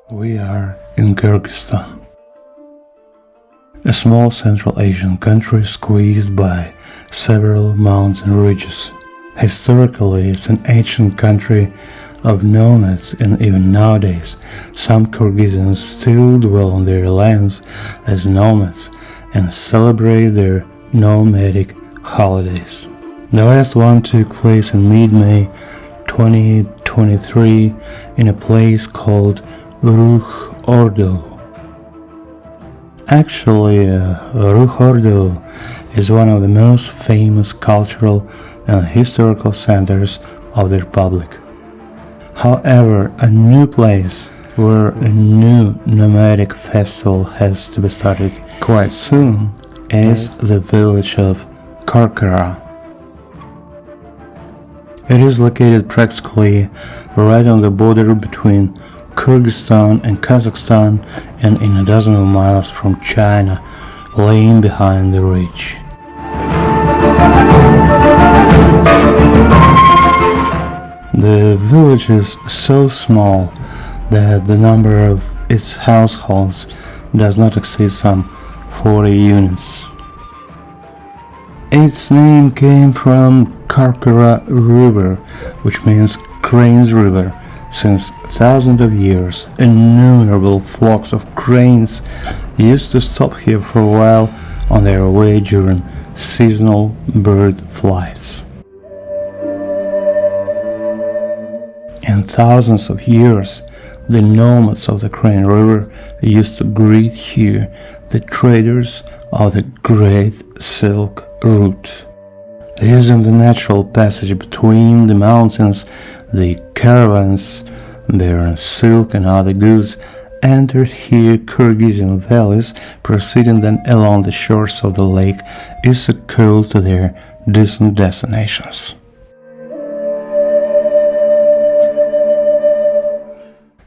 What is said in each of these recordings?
We are in Kyrgyzstan, a small Central Asian country squeezed by several mountain ridges. Historically, it's an ancient country of nomads, and even nowadays, some Kyrgyzs still dwell on their lands as nomads and celebrate their nomadic holidays. The last one took place in mid-May 2023 in a place called Ruh Ordo. Actually, Ruh Ordo is one of the most famous cultural and historical centers of the Republic. However, a new place where a new nomadic festival has to be started quite soon is the village of Karkara. It is located practically right on the border between Kyrgyzstan and Kazakhstan and in a dozen of miles from China, laying behind the ridge. The village is so small that the number of its households does not exceed some 40 units. Its name came from Karkara River, which means Cranes River. Since thousands of years, innumerable flocks of cranes used to stop here for a while on their way during seasonal bird flights. In thousands of years, the nomads of the Crane River used to greet here the traders of the Great Silk Route. Using the natural passage between the mountains, the caravans bearing silk and other goods entered here Kyrgyzstan valleys, proceeding then along the shores of the lake Issyk to their distant destinations.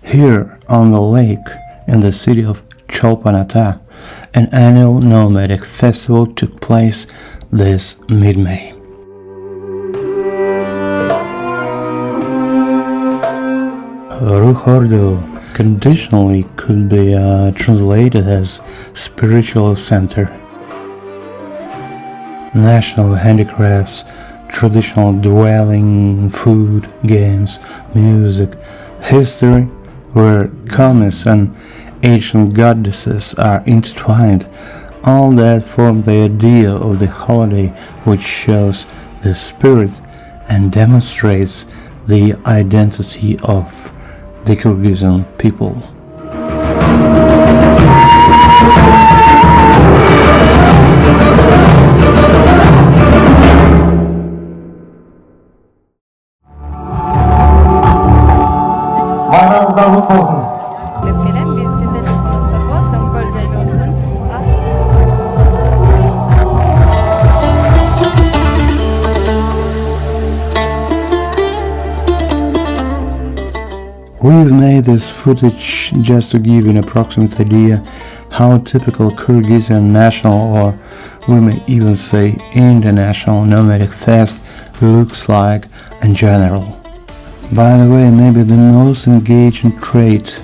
Here on the lake, in the city of Cholpanata, an annual nomadic festival took place this mid-May. Ruh Ordo conditionally could be translated as spiritual center. National handicrafts, traditional dwelling, food, games, music, history, where goddesses and ancient goddesses are intertwined, all that form the idea of the holiday, which shows the spirit and demonstrates the identity of the Kyrgyzstan people. Bayramınızlar kutlu olsun. Öpkelim biz güzel konuklar olsun, kolcacı olsun. We've made this footage just to give you an approximate idea how a typical Kyrgyzstan national, or we may even say international nomadic fest looks like in general. By the way, maybe the most engaging trait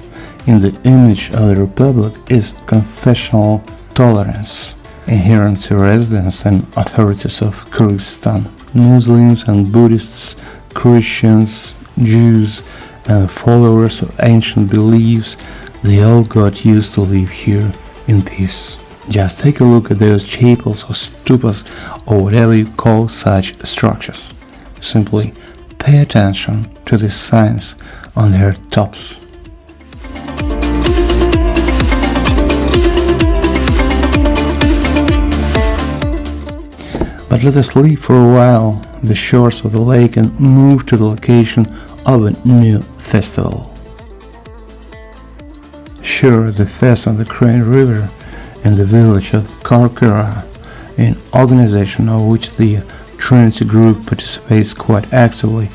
in the image of the Republic is confessional tolerance, inherent to residents and authorities of Kyrgyzstan. Muslims and Buddhists, Christians, Jews, and followers of ancient beliefs, they all got used to live here in peace. Just take a look at those chapels or stupas or whatever you call such structures. Simply pay attention to the signs on their tops. But let us leave for a while the shores of the lake and move to the location of a new festival. Sure, the fest on the Crane River in the village of Karkara, an organization of which the Triniti group participates quite actively,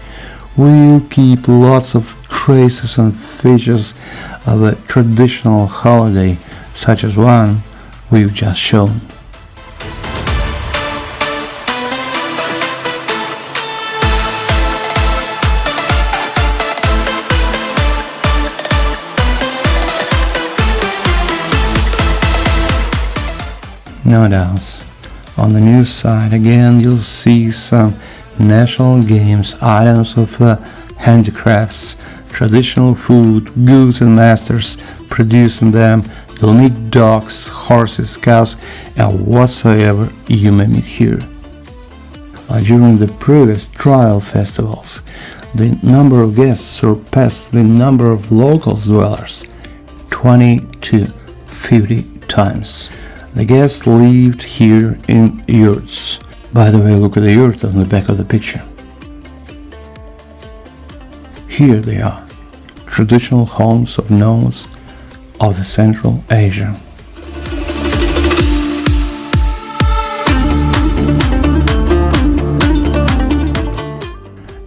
will keep lots of traces and features of a traditional holiday such as one we've just shown. No doubts. On the news side again you'll see some national games, items of handicrafts, traditional food, goods and masters producing them. You'll meet dogs, horses, cows, and whatsoever you may meet here. During the previous trial festivals, the number of guests surpassed the number of local dwellers 20 to 50 times. The guests lived here in yurts. By the way, look at the yurt on the back of the picture. Here they are, traditional homes of nomads of the Central Asia.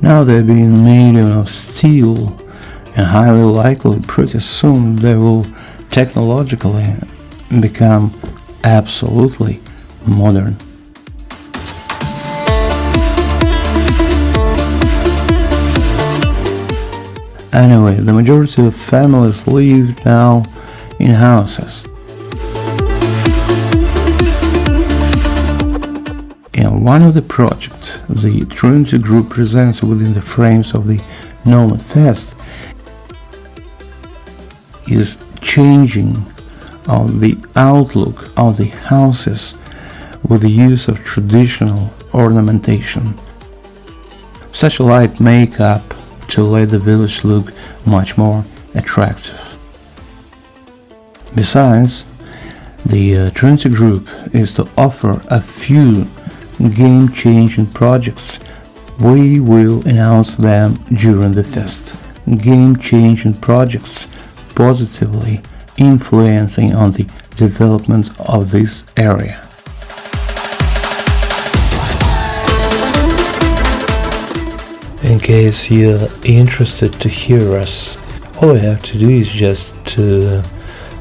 Now they're being made of steel, and highly likely pretty soon they will technologically become absolutely modern. Anyway, the majority of families live now in houses. In one of the projects the Triniti group presents within the frames of the Nomad Fest is changing the outlook of the houses with the use of traditional ornamentation. Such a light makeup to let the village look much more attractive. Besides, the Triniti group is to offer a few game-changing projects. We will announce them during the fest. Game-changing projects positively influencing on the development of this area. In case you're interested to hear us, all you have to do is just to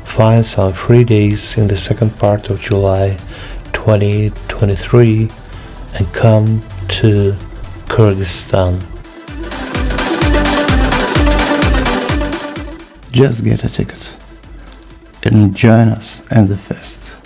find some free days in the second part of July 2023 and come to Kyrgyzstan. Just get a ticket and join us at the fest.